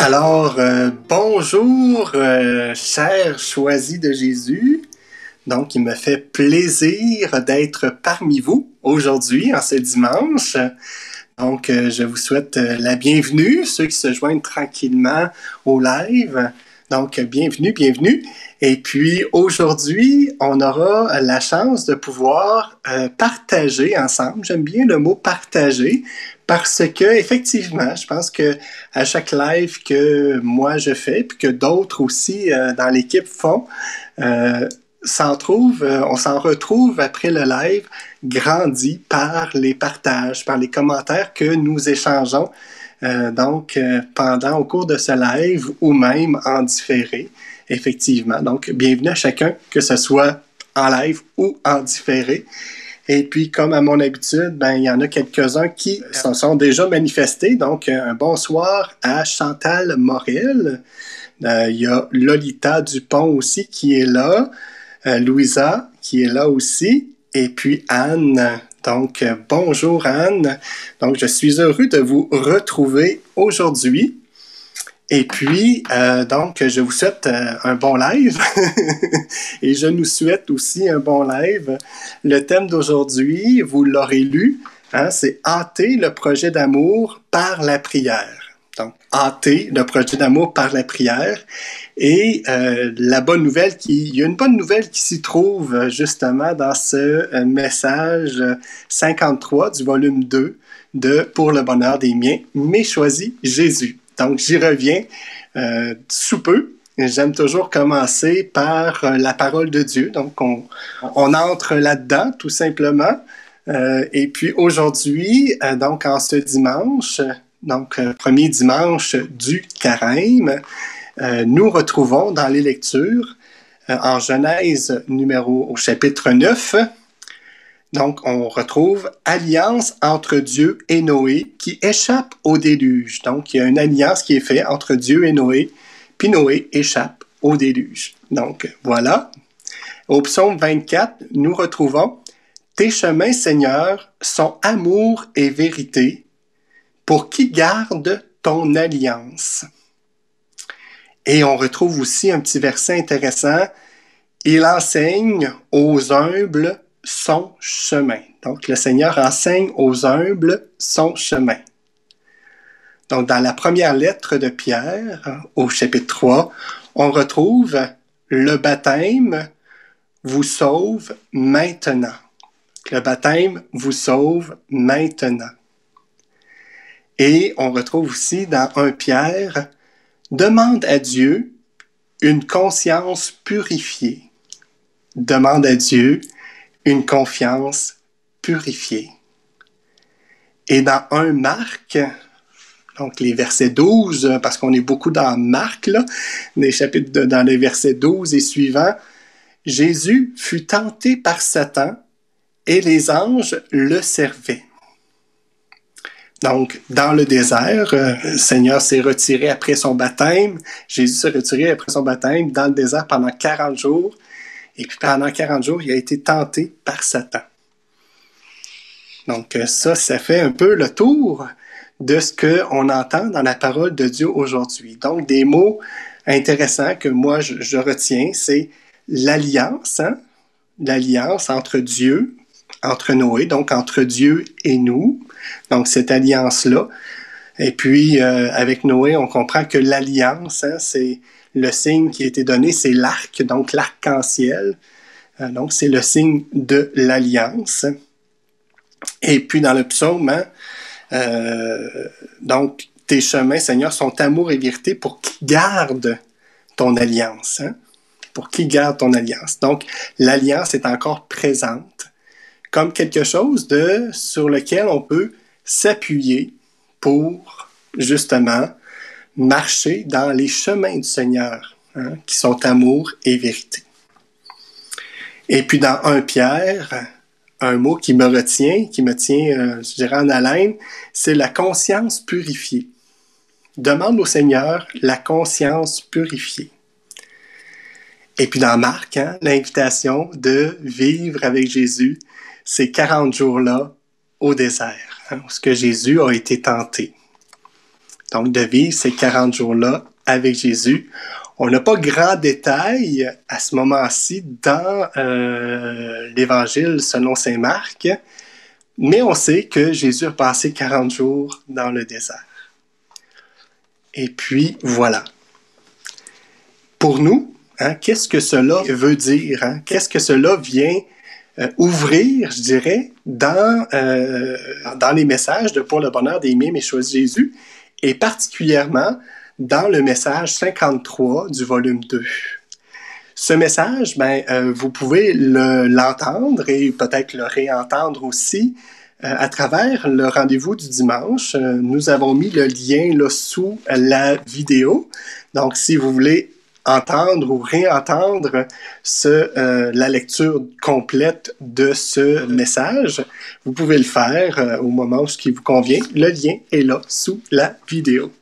Alors, bonjour, chers choisis de Jésus. Donc, il me fait plaisir d'être parmi vous aujourd'hui, en ce dimanche. Donc, je vous souhaite la bienvenue, ceux qui se joignent tranquillement au live. Donc, bienvenue, bienvenue. Et puis, aujourd'hui, on aura la chance de pouvoir partager ensemble. J'aime bien le mot « partager » parce que, effectivement, je pense que à chaque live que moi je fais, puis que d'autres aussi dans l'équipe font, on s'en retrouve après le live grandi par les partages, par les commentaires que nous échangeons au cours de ce live ou même en différé, effectivement. Donc, bienvenue à chacun, que ce soit en live ou en différé. Et puis, comme à mon habitude, il y en a quelques-uns qui se sont déjà manifestés. Donc, un bonsoir à Chantal Morel. Il y a Lolita Dupont aussi qui est là. Louisa qui est là aussi. Et puis Anne. Donc, bonjour Anne. Donc, je suis heureux de vous retrouver aujourd'hui. Et puis, je vous souhaite un bon live et je nous souhaite aussi un bon live. Le thème d'aujourd'hui, vous l'aurez lu, c'est « Hâter le projet d'amour par la prière ». Donc, hâter le projet d'amour par la prière. Et la bonne nouvelle, il y a une bonne nouvelle qui s'y trouve justement dans ce message 53 du volume 2 de « Pour le bonheur des miens, mais choisis Jésus ». Donc, j'y reviens sous peu. J'aime toujours commencer par la parole de Dieu. Donc, on entre là-dedans, tout simplement. Et puis, aujourd'hui, en ce dimanche, premier dimanche du Carême, nous retrouvons dans les lectures en Genèse au chapitre 9. Donc, on retrouve alliance entre Dieu et Noé qui échappe au déluge. Donc, il y a une alliance qui est faite entre Dieu et Noé, puis Noé échappe au déluge. Donc, voilà. Au psaume 24, nous retrouvons « Tes chemins, Seigneur, sont amour et vérité, pour qui garde ton alliance. » Et on retrouve aussi un petit verset intéressant. « Il enseigne aux humbles son chemin. » Donc, le Seigneur enseigne aux humbles son chemin. Donc, dans la première lettre de Pierre, au chapitre 3, on retrouve « Le baptême vous sauve maintenant. » Le baptême vous sauve maintenant. Et on retrouve aussi dans 1 Pierre « Demande à Dieu une conscience purifiée. » Demande à Dieu une confiance purifiée. Et dans 1 Marc, donc les versets 12, parce qu'on est beaucoup dans Marc, là, les chapitres dans les versets 12 et suivants, Jésus fut tenté par Satan et les anges le servaient. Donc, dans le désert, le Seigneur s'est retiré après son baptême. Jésus s'est retiré après son baptême dans le désert pendant 40 jours. Et puis pendant 40 jours, il a été tenté par Satan. Donc ça fait un peu le tour de ce qu'on entend dans la parole de Dieu aujourd'hui. Donc des mots intéressants que moi je retiens, c'est l'alliance, l'alliance entre Dieu, entre Noé, donc entre Dieu et nous. Donc cette alliance-là. Et puis avec Noé, on comprend que l'alliance, c'est le signe qui a été donné, c'est l'arc, donc l'arc-en-ciel. Donc, c'est le signe de l'alliance. Et puis, dans le psaume, donc, tes chemins, Seigneur, sont amour et vérité pour qui garde ton alliance. Pour qui garde ton alliance. Donc, l'alliance est encore présente comme quelque chose sur lequel on peut s'appuyer pour, justement, marcher dans les chemins du Seigneur, qui sont amour et vérité. Et puis dans 1 Pierre, un mot qui me retient, qui me tient, je dirais, en haleine, c'est la conscience purifiée. Demande au Seigneur la conscience purifiée. Et puis dans Marc, l'invitation de vivre avec Jésus, ces 40 jours-là au désert, où ce que Jésus a été tenté. donc de vivre ces 40 jours-là avec Jésus. On n'a pas grand détail à ce moment-ci dans l'Évangile selon saint Marc, mais on sait que Jésus a passé 40 jours dans le désert. Et puis, voilà. Pour nous, qu'est-ce que cela veut dire? Qu'est-ce que cela vient ouvrir, je dirais, dans les messages de Pour le bonheur des miens, mais choisis Jésus, et particulièrement dans le message 53 du volume 2. Ce message, vous pouvez l'entendre et peut-être le réentendre aussi à travers le rendez-vous du dimanche. Nous avons mis le lien là, sous la vidéo. Donc, si vous voulez entendre ou réentendre la lecture complète de ce message, vous pouvez le faire au moment où ce qui vous convient. Le lien est là, sous la vidéo.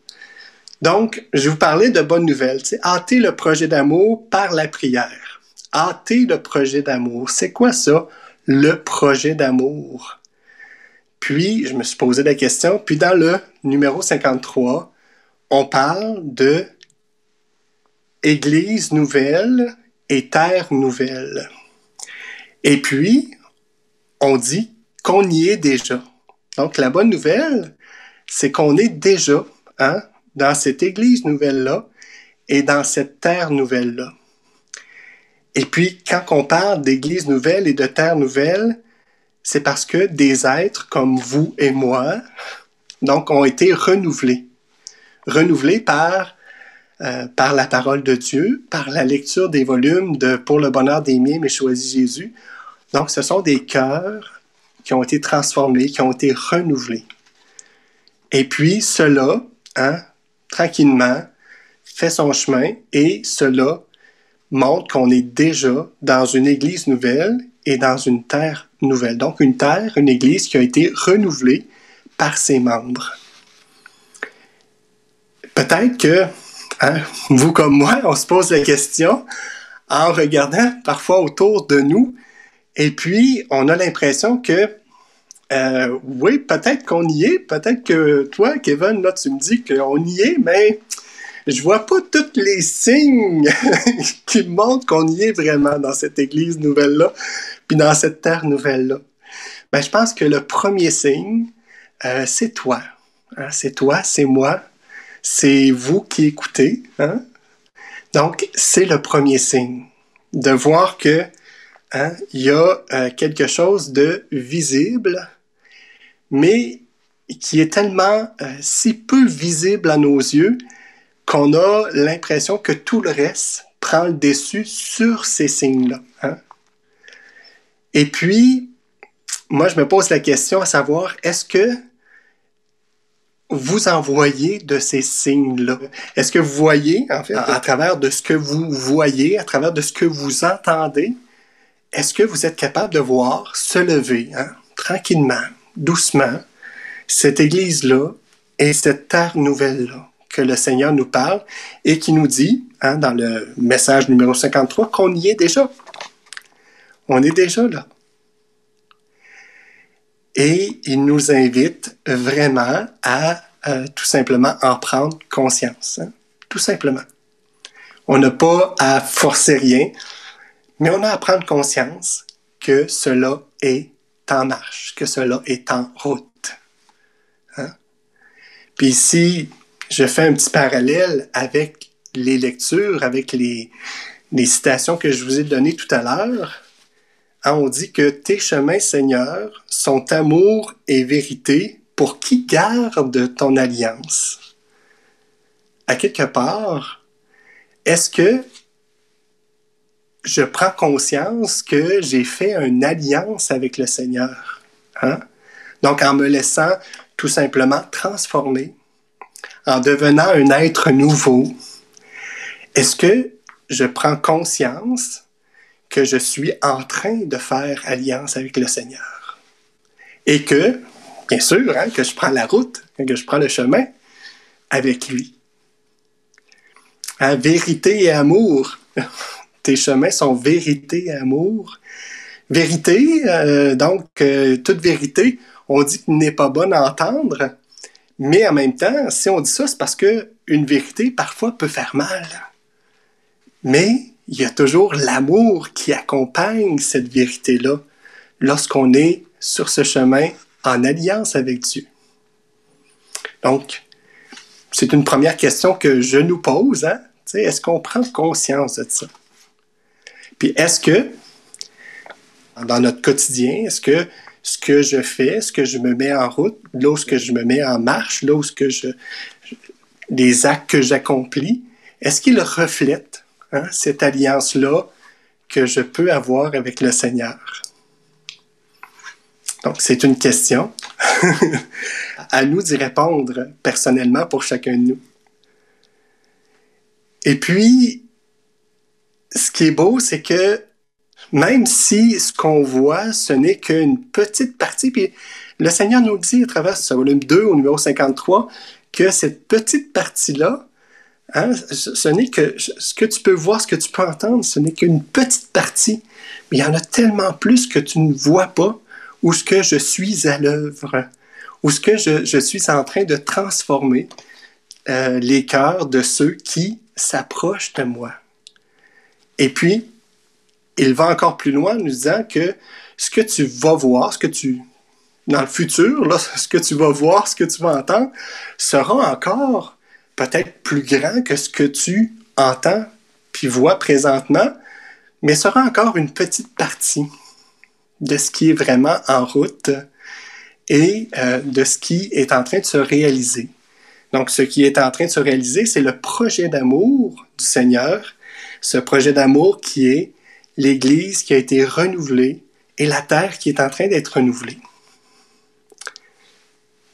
Donc, je vais vous parler de bonnes nouvelles. Hâter le projet d'amour par la prière. Hâter le projet d'amour. C'est quoi ça, le projet d'amour? Puis, je me suis posé la question, puis dans le numéro 53, on parle de Église nouvelle et terre nouvelle. Et puis, on dit qu'on y est déjà. Donc, la bonne nouvelle, c'est qu'on est déjà dans cette Église nouvelle-là et dans cette terre nouvelle-là. Et puis, quand on parle d'Église nouvelle et de terre nouvelle, c'est parce que des êtres comme vous et moi, donc, ont été renouvelés. Renouvelés par la parole de Dieu, par la lecture des volumes de Pour le bonheur des miens, mais choisis Jésus. Donc, ce sont des cœurs qui ont été transformés, qui ont été renouvelés. Et puis, cela, tranquillement, fait son chemin et cela montre qu'on est déjà dans une Église nouvelle et dans une terre nouvelle. Donc, une terre, une Église qui a été renouvelée par ses membres. Peut-être que vous comme moi, on se pose la question en regardant parfois autour de nous et puis on a l'impression que oui, peut-être qu'on y est, peut-être que toi, Kevin, là, tu me dis qu'on y est, mais je vois pas tous les signes qui montrent qu'on y est vraiment dans cette Église nouvelle-là, puis dans cette terre nouvelle-là. Je pense que le premier signe, c'est toi. C'est toi, c'est moi, c'est vous qui écoutez. Donc, c'est le premier signe. De voir que il y a quelque chose de visible, mais qui est tellement si peu visible à nos yeux qu'on a l'impression que tout le reste prend le dessus sur ces signes-là. Et puis, moi, je me pose la question à savoir, est-ce que vous en voyez de ces signes-là? Est-ce que vous voyez, en fait, à travers de ce que vous voyez, à travers de ce que vous entendez, est-ce que vous êtes capable de voir se lever, tranquillement, doucement, cette Église-là et cette terre nouvelle-là que le Seigneur nous parle et qui nous dit, dans le message numéro 53, qu'on y est déjà. On est déjà là. Et il nous invite vraiment à tout simplement en prendre conscience. Tout simplement. On n'a pas à forcer rien, mais on a à prendre conscience que cela est en marche, que cela est en route. Puis ici, je fais un petit parallèle avec les lectures, avec les citations que je vous ai données tout à l'heure. On dit que tes chemins, Seigneur, sont amour et vérité pour qui garde ton alliance. À quelque part, est-ce que je prends conscience que j'ai fait une alliance avec le Seigneur? Donc, en me laissant tout simplement transformer, en devenant un être nouveau, est-ce que je prends conscience que je suis en train de faire alliance avec le Seigneur? Et que, bien sûr, que je prends la route, que je prends le chemin avec lui. Vérité et amour. Tes chemins sont vérité et amour. Vérité, donc, toute vérité, on dit qu'il n'est pas bon à entendre, Mais en même temps, si on dit ça, c'est parce qu'une vérité, parfois, peut faire mal. Mais il y a toujours l'amour qui accompagne cette vérité-là lorsqu'on est sur ce chemin en alliance avec Dieu. Donc, c'est une première question que je nous pose. Hein? Est-ce qu'on prend conscience de ça? Puis est-ce que, dans notre quotidien, est-ce que ce que je fais, ce que je me mets en route, là où je me mets en marche, là où les actes que j'accomplis, est-ce qu'ils reflètent cette alliance-là que je peux avoir avec le Seigneur? Donc, c'est une question. À nous d'y répondre personnellement pour chacun de nous. Et puis, ce qui est beau, c'est que même si ce qu'on voit, ce n'est qu'une petite partie, puis le Seigneur nous dit à travers ce volume 2 au numéro 53 que cette petite partie-là, ce n'est que ce que tu peux voir, ce que tu peux entendre, ce n'est qu'une petite partie. Mais il y en a tellement plus que tu ne vois pas, où ce que je suis à l'œuvre, où ce que je suis en train de transformer les cœurs de ceux qui s'approchent de moi. Et puis, il va encore plus loin en nous disant que ce que tu vas voir, dans le futur, là, ce que tu vas voir, ce que tu vas entendre, sera encore peut-être plus grand que ce que tu entends puis vois présentement, mais sera encore une petite partie de ce qui est vraiment en route et de ce qui est en train de se réaliser. Donc, ce qui est en train de se réaliser, c'est le projet d'amour du Seigneur, ce projet d'amour qui est l'Église qui a été renouvelée et la terre qui est en train d'être renouvelée.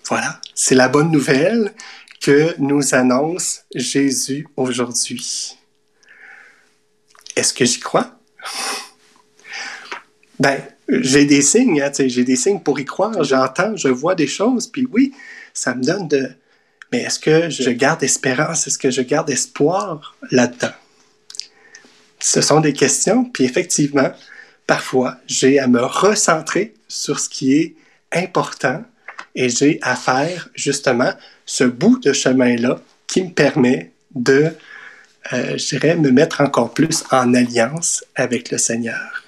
Voilà, c'est la bonne nouvelle que nous annonce Jésus aujourd'hui. Est-ce que j'y crois? Ben, j'ai des signes, j'ai des signes pour y croire, j'entends, je vois des choses, puis oui, ça me donne de... Mais est-ce que je garde espérance, est-ce que je garde espoir là-dedans? Ce sont des questions, puis effectivement, parfois, j'ai à me recentrer sur ce qui est important et j'ai à faire justement ce bout de chemin-là qui me permet de, je dirais, me mettre encore plus en alliance avec le Seigneur.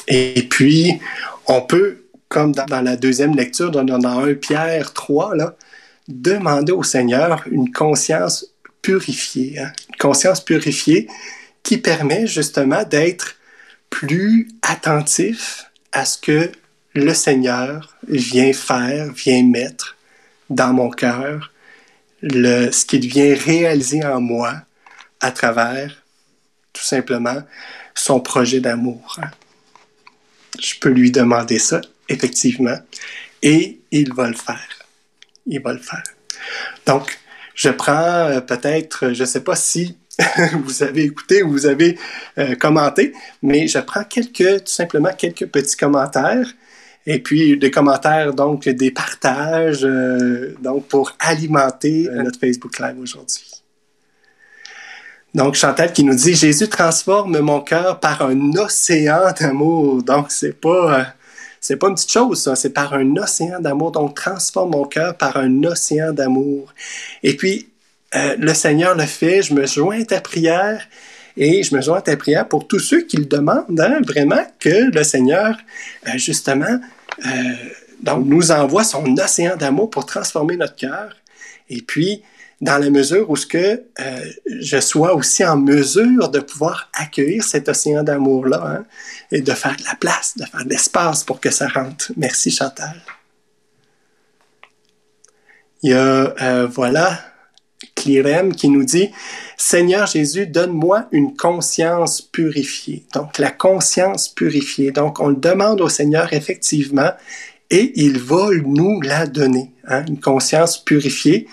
Et puis, on peut, comme dans la deuxième lecture, dans 1 Pierre 3, là, demander au Seigneur une conscience purifiée. Une conscience purifiée qui permet justement d'être plus attentif à ce que le Seigneur vient faire, vient mettre dans mon cœur, ce qu'il vient réaliser en moi à travers, tout simplement, son projet d'amour. Je peux lui demander ça, effectivement, et il va le faire. Il va le faire. Donc, je prends peut-être, je ne sais pas si vous avez écouté ou vous avez commenté, mais je prends tout simplement quelques petits commentaires, et puis des commentaires, donc des partages, donc pour alimenter notre Facebook Live aujourd'hui. Donc, Chantal qui nous dit « Jésus transforme mon cœur par un océan d'amour. » Donc, c'est pas une petite chose, ça. C'est par un océan d'amour. Donc, transforme mon cœur par un océan d'amour. Et puis, le Seigneur le fait. Je me joins à ta prière et je me joins à ta prière pour tous ceux qui le demandent, vraiment, que le Seigneur, justement, donc, nous envoie son océan d'amour pour transformer notre cœur. Et puis, dans la mesure où je sois aussi en mesure de pouvoir accueillir cet océan d'amour-là et de faire de la place, de faire de l'espace pour que ça rentre. Merci Chantal. Il y a, Clérem qui nous dit « Seigneur Jésus, donne-moi une conscience purifiée. » Donc, la conscience purifiée. Donc, on le demande au Seigneur effectivement et il va nous la donner, une conscience purifiée.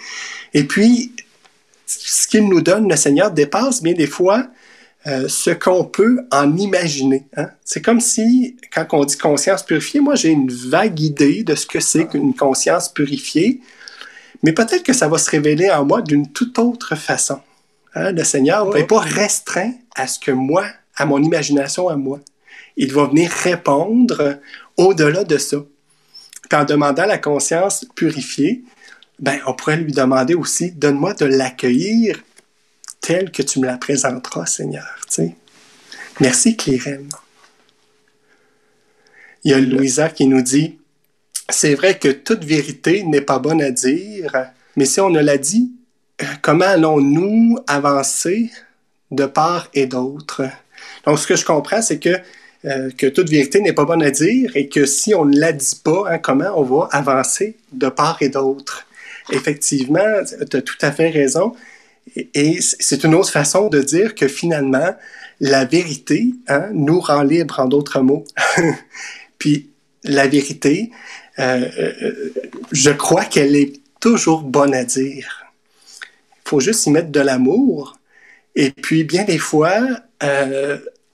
Et puis, ce qu'il nous donne, le Seigneur, dépasse bien des fois ce qu'on peut en imaginer. C'est comme si, quand on dit conscience purifiée, moi j'ai une vague idée de ce que c'est qu'une conscience purifiée, mais peut-être que ça va se révéler en moi d'une toute autre façon. Le Seigneur n'est pas restreint à ce que moi, à mon imagination à moi. Il va venir répondre au-delà de ça. Puis en demandant la conscience purifiée, ben, on pourrait lui demander aussi, donne-moi de l'accueillir telle que tu me la présenteras, Seigneur. T'sais. Merci, Clérem. Il y a Louisa qui nous dit, c'est vrai que toute vérité n'est pas bonne à dire, mais si on ne l'a dit, comment allons-nous avancer de part et d'autre? Donc, ce que je comprends, c'est que toute vérité n'est pas bonne à dire et que si on ne la dit pas, hein, comment on va avancer de part et d'autre? Effectivement, tu as tout à fait raison. Et c'est une autre façon de dire que finalement, la vérité nous rend libres, en d'autres mots. Puis la vérité, je crois qu'elle est toujours bonne à dire. Il faut juste y mettre de l'amour. Et puis, bien des fois,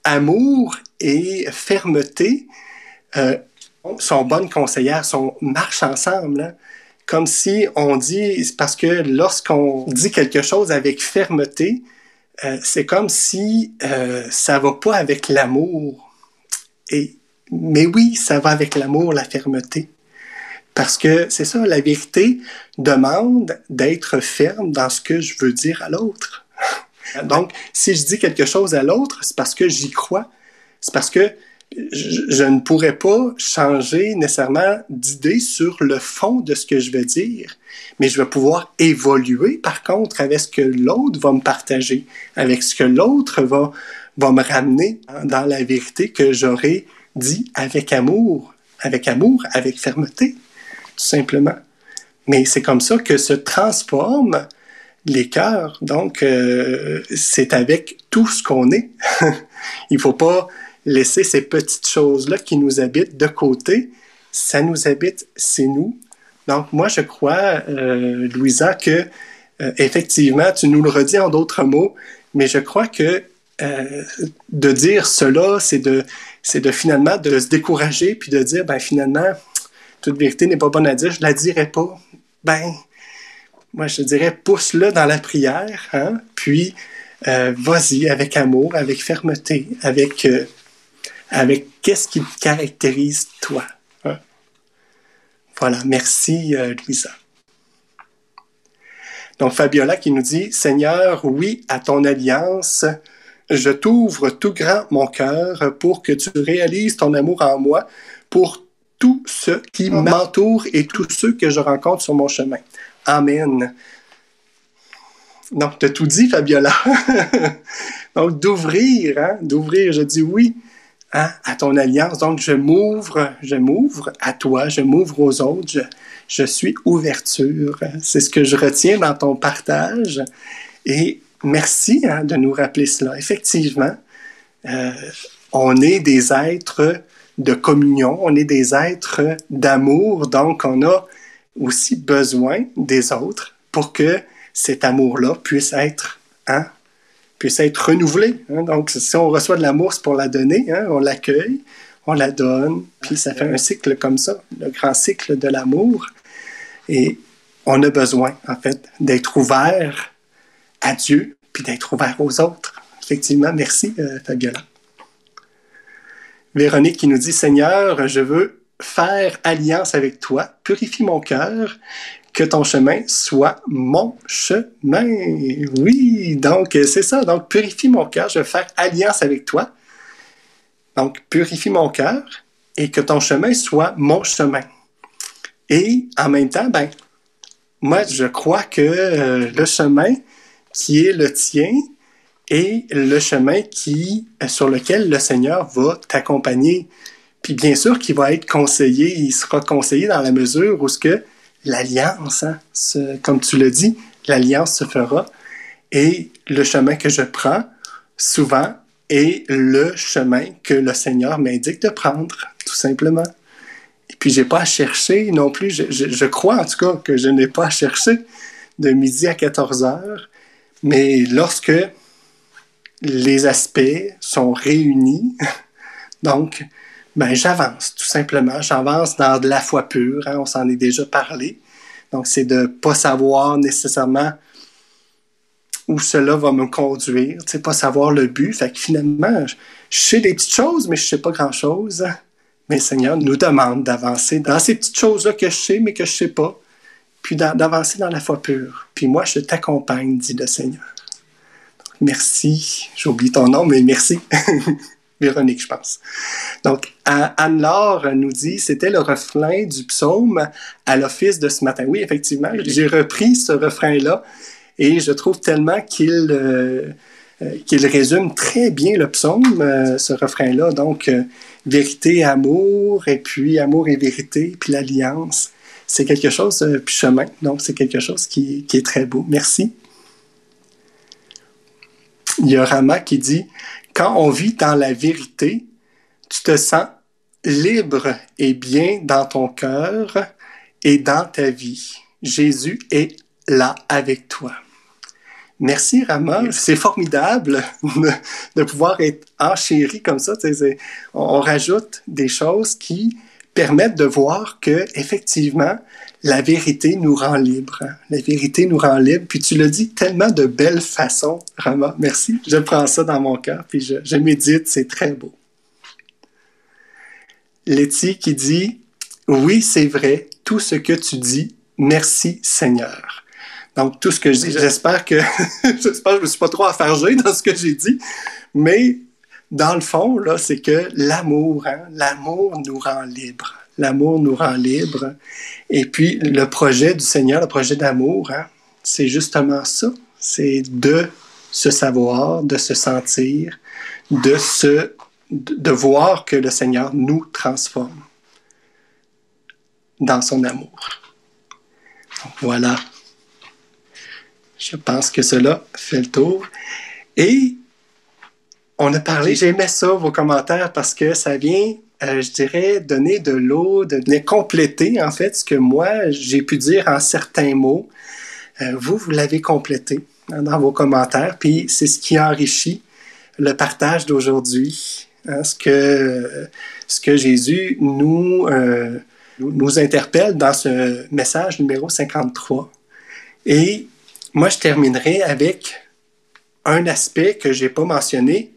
amour et fermeté sont bonnes conseillères, marchent ensemble. Hein? Comme si on dit, parce que lorsqu'on dit quelque chose avec fermeté, c'est comme si ça va pas avec l'amour. Mais oui, ça va avec l'amour, la fermeté. Parce que c'est ça, la vérité demande d'être ferme dans ce que je veux dire à l'autre. Donc, si je dis quelque chose à l'autre, c'est parce que j'y crois. C'est parce que je ne pourrais pas changer nécessairement d'idée sur le fond de ce que je veux dire, mais je vais pouvoir évoluer, par contre, avec ce que l'autre va me partager, avec ce que l'autre va me ramener dans la vérité que j'aurais dit avec amour, avec fermeté, tout simplement. Mais c'est comme ça que se transforment les cœurs. Donc, c'est avec tout ce qu'on est. Il ne faut pas laisser ces petites choses-là qui nous habitent de côté. Ça nous habite, c'est nous. Donc, moi, je crois, Louisa, que effectivement, tu nous le redis en d'autres mots, mais je crois que de dire cela, c'est de finalement de se décourager puis de dire, ben finalement, toute vérité n'est pas bonne à dire, je la dirai pas. Ben, moi, je dirais, pousse-le dans la prière, hein? Puis vas-y avec amour, avec fermeté, avec qu'est-ce qui te caractérise, toi. Hein? Voilà, merci, Louisa. Donc, Fabiola qui nous dit, « Seigneur, oui, à ton alliance, je t'ouvre tout grand mon cœur pour que tu réalises ton amour en moi pour tous ceux qui m'entourent et tous ceux que je rencontre sur mon chemin. Amen. » Donc, tu as tout dit, Fabiola. Donc, d'ouvrir, je dis oui à ton alliance. Donc, je m'ouvre à toi, je m'ouvre aux autres, je suis ouverture. C'est ce que je retiens dans ton partage. Et merci de nous rappeler cela. Effectivement, on est des êtres de communion, on est des êtres d'amour, donc on a aussi besoin des autres pour que cet amour-là puisse être renouvelé. Hein? Donc, si on reçoit de l'amour, c'est pour la donner, hein? On l'accueille, on la donne, puis ça fait un cycle comme ça, le grand cycle de l'amour. Et on a besoin, en fait, d'être ouvert à Dieu, puis d'être ouvert aux autres. Effectivement, merci, Fabiola. Véronique qui nous dit, « Seigneur, je veux faire alliance avec toi, purifie mon cœur, que ton chemin soit mon chemin. » Oui, donc c'est ça. Donc, purifie mon cœur, je veux faire alliance avec toi. Donc, purifie mon cœur et que ton chemin soit mon chemin. Et en même temps, ben, moi, je crois que le chemin qui est le tien est le chemin sur lequel le Seigneur va t'accompagner. Puis bien sûr qu'il va être conseillé, il sera conseillé dans la mesure où ce que l'alliance, comme tu le dis, l'alliance se fera. Et le chemin que je prends, souvent, est le chemin que le Seigneur m'indique de prendre, tout simplement. Et puis, je n'ai pas à chercher non plus. Je crois, en tout cas, que je n'ai pas à chercher de midi à 14 heures. Mais lorsque les aspects sont réunis, donc, ben, j'avance, tout simplement. J'avance dans de la foi pure, on s'en est déjà parlé. Donc, c'est de ne pas savoir nécessairement où cela va me conduire, pas savoir le but. Fait que finalement, je sais des petites choses, mais je ne sais pas grand-chose. Mais le Seigneur nous demande d'avancer dans ces petites choses-là que je sais, mais que je ne sais pas, puis d'avancer dans la foi pure. Puis moi, je t'accompagne, dit le Seigneur. Merci. J'ai oublié ton nom, mais merci. Véronique, je pense. Donc, Anne-Laure nous dit, c'était le refrain du psaume à l'office de ce matin. Oui, effectivement, j'ai repris ce refrain-là et je trouve tellement qu'il résume très bien le psaume, ce refrain-là. Donc, vérité, amour, et puis amour et vérité, puis l'alliance. C'est quelque chose, puis chemin. Donc, c'est quelque chose qui est très beau. Merci. Il y a Rama qui dit, quand on vit dans la vérité, tu te sens libre et bien dans ton cœur et dans ta vie. Jésus est là avec toi. Merci Rama, c'est formidable de pouvoir être enchéri comme ça. On rajoute des choses qui permettent de voir que effectivement la vérité nous rend libres. La vérité nous rend libres. Puis tu le dis tellement de belle façon, Rama. Merci. Je prends ça dans mon cœur puis je médite. C'est très beau. Letty qui dit « Oui, c'est vrai, tout ce que tu dis. Merci Seigneur. » Donc, tout ce que je dis, j'espère que je ne me suis pas trop affargé dans ce que j'ai dit, mais dans le fond, là, c'est que l'amour nous rend libres. L'amour nous rend libres. Et puis, le projet du Seigneur, le projet d'amour, c'est justement ça. C'est de se savoir, de se sentir, de voir que le Seigneur nous transforme dans son amour. Donc, voilà. Je pense que cela fait le tour. Et on a parlé, j'aimais ça, vos commentaires, parce que ça vient, je dirais, donner de l'eau, de compléter, en fait, ce que moi, j'ai pu dire en certains mots. Vous l'avez complété dans vos commentaires, puis c'est ce qui enrichit le partage d'aujourd'hui. Ce que Jésus nous interpelle dans ce message numéro 53. Et moi, je terminerai avec un aspect que je n'ai pas mentionné,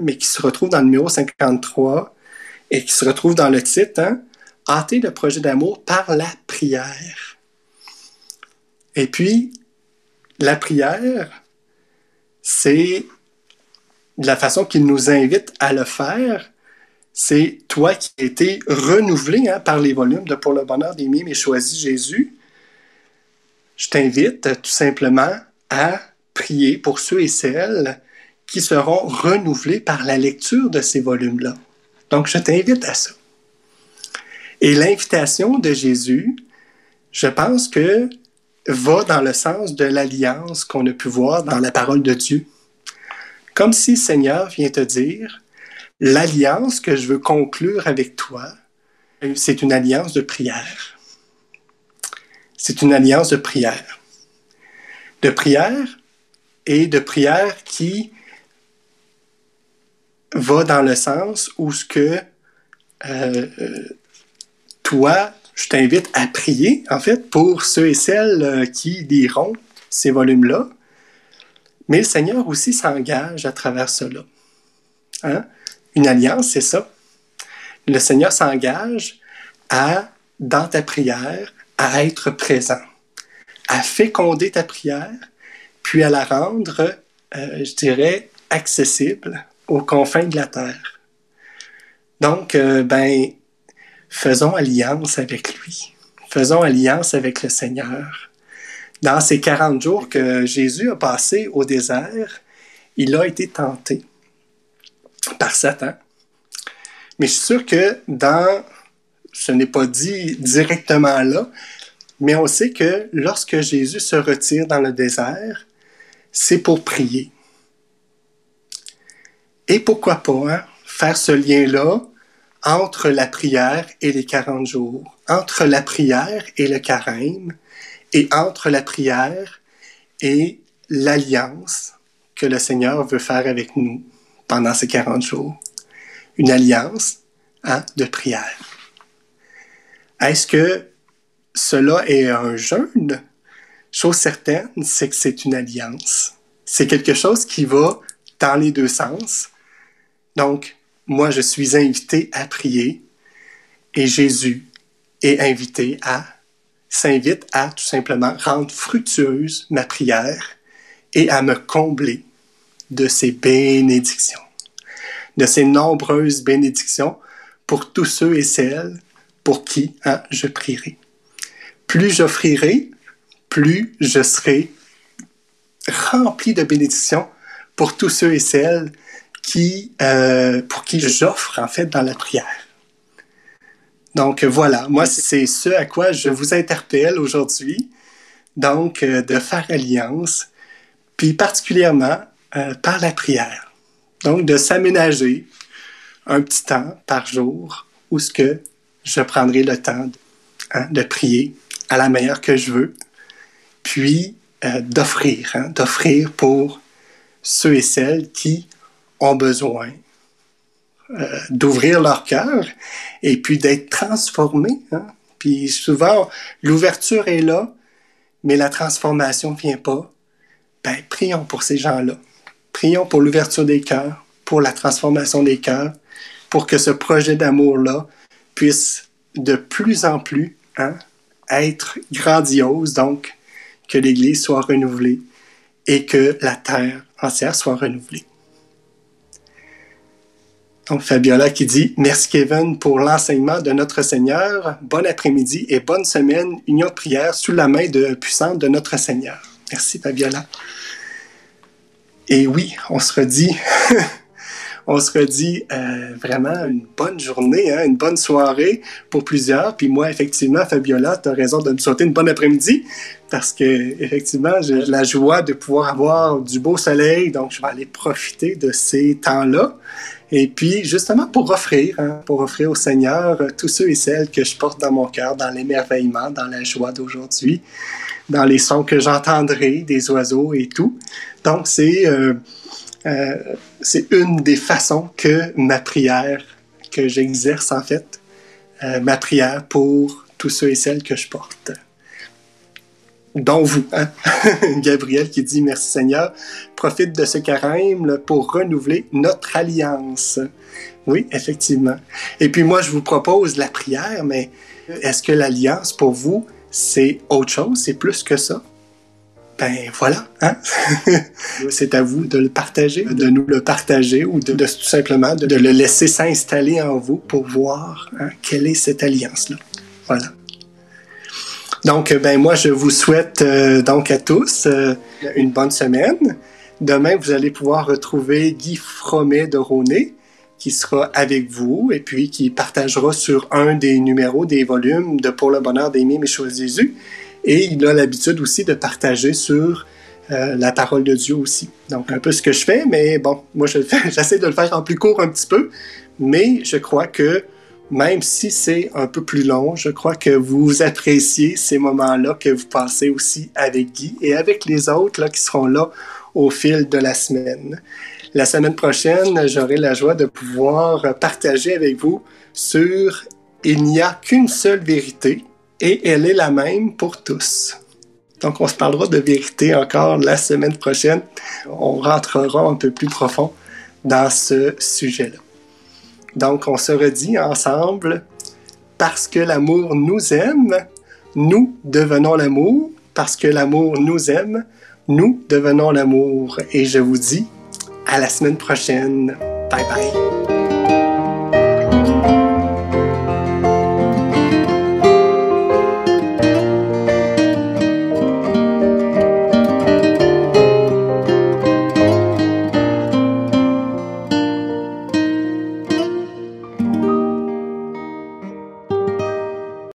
mais qui se retrouve dans le numéro 53 et qui se retrouve dans le titre, hâter le projet d'amour par la prière. Et puis, la prière, c'est la façon qu'il nous invite à le faire. C'est toi qui as été renouvelé par les volumes de Pour le bonheur des mimes et choisis Jésus. Je t'invite tout simplement à prier pour ceux et celles qui seront renouvelés par la lecture de ces volumes-là. Donc, je t'invite à ça. Et l'invitation de Jésus, je pense que va dans le sens de l'alliance qu'on a pu voir dans la parole de Dieu. Comme si le Seigneur vient te dire, l'alliance que je veux conclure avec toi, c'est une alliance de prière. C'est une alliance de prière. De prière et de prière qui va dans le sens où ce que toi, je t'invite à prier, en fait, pour ceux et celles qui liront ces volumes-là. Mais le Seigneur aussi s'engage à travers cela. Une alliance, c'est ça. Le Seigneur s'engage dans ta prière, à être présent, à féconder ta prière, puis à la rendre, je dirais, accessible aux confins de la terre. Donc, faisons alliance avec lui. Faisons alliance avec le Seigneur. Dans ces 40 jours que Jésus a passés au désert, il a été tenté par Satan. Mais je suis sûr que ce n'est pas dit directement là, mais on sait que lorsque Jésus se retire dans le désert, c'est pour prier. Et pourquoi pas faire ce lien-là entre la prière et les 40 jours, entre la prière et le carême, et entre la prière et l'alliance que le Seigneur veut faire avec nous pendant ces 40 jours. Une alliance de prière. Est-ce que cela est un jeûne? Chose certaine, c'est que c'est une alliance. C'est quelque chose qui va dans les deux sens. Donc, moi, je suis invité à prier. Et Jésus s'invite à tout simplement rendre fructueuse ma prière et à me combler de ses bénédictions, de ses nombreuses bénédictions pour tous ceux et celles pour qui je prierai. Plus j'offrirai, plus je serai rempli de bénédictions pour tous ceux et celles pour qui j'offre en fait dans la prière. Donc voilà, moi c'est ce à quoi je vous interpelle aujourd'hui, donc de faire alliance, puis particulièrement par la prière. Donc de s'aménager un petit temps par jour où ce que je prendrai le temps de prier à la manière que je veux, puis d'offrir pour ceux et celles qui ont besoin d'ouvrir leur cœur et puis d'être transformés. Puis souvent, l'ouverture est là, mais la transformation ne vient pas. Ben, prions pour ces gens-là. Prions pour l'ouverture des cœurs, pour la transformation des cœurs, pour que ce projet d'amour-là puisse de plus en plus être grandiose, donc que l'Église soit renouvelée et que la terre entière soit renouvelée. Donc, Fabiola qui dit « Merci Kevin pour l'enseignement de notre Seigneur. Bon après-midi et bonne semaine. Union de prière sous la main puissante de notre Seigneur. » Merci Fabiola. Et oui, on se redit vraiment une bonne journée, une bonne soirée pour plusieurs. Puis moi, effectivement, Fabiola, tu as raison de me souhaiter une bonne après-midi parce que effectivement, j'ai la joie de pouvoir avoir du beau soleil. Donc, je vais aller profiter de ces temps-là. Et puis, justement, pour offrir au Seigneur tous ceux et celles que je porte dans mon cœur, dans l'émerveillement, dans la joie d'aujourd'hui, dans les sons que j'entendrai, des oiseaux et tout. Donc, c'est une des façons que ma prière, que j'exerce en fait, ma prière pour tous ceux et celles que je porte. Dont vous, Gabriel qui dit « Merci Seigneur, profite de ce carême pour renouveler notre alliance. » Oui, effectivement. Et puis moi, je vous propose la prière, mais est-ce que l'alliance pour vous, c'est autre chose, c'est plus que ça? Ben voilà, c'est à vous de le partager, de nous le partager ou de tout simplement de le laisser s'installer en vous pour voir quelle est cette alliance-là. Voilà. Donc, moi, je vous souhaite donc à tous une bonne semaine. Demain, vous allez pouvoir retrouver Guy Fromet de Rosnay, qui sera avec vous et puis qui partagera sur un des numéros des volumes de Pour le bonheur d'aimer mes choix de Jésus. Et il a l'habitude aussi de partager sur la parole de Dieu aussi. Donc, un peu ce que je fais, mais bon, moi, j'essaie de le faire en plus court un petit peu, mais je crois que même si c'est un peu plus long, je crois que vous appréciez ces moments-là que vous passez aussi avec Guy et avec les autres là, qui seront là au fil de la semaine. La semaine prochaine, j'aurai la joie de pouvoir partager avec vous sur « Il n'y a qu'une seule vérité et elle est la même pour tous ». Donc, on se parlera de vérité encore la semaine prochaine. On rentrera un peu plus profond dans ce sujet-là. Donc, on se redit ensemble, parce que l'amour nous aime, nous devenons l'amour. Parce que l'amour nous aime, nous devenons l'amour. Et je vous dis à la semaine prochaine. Bye bye.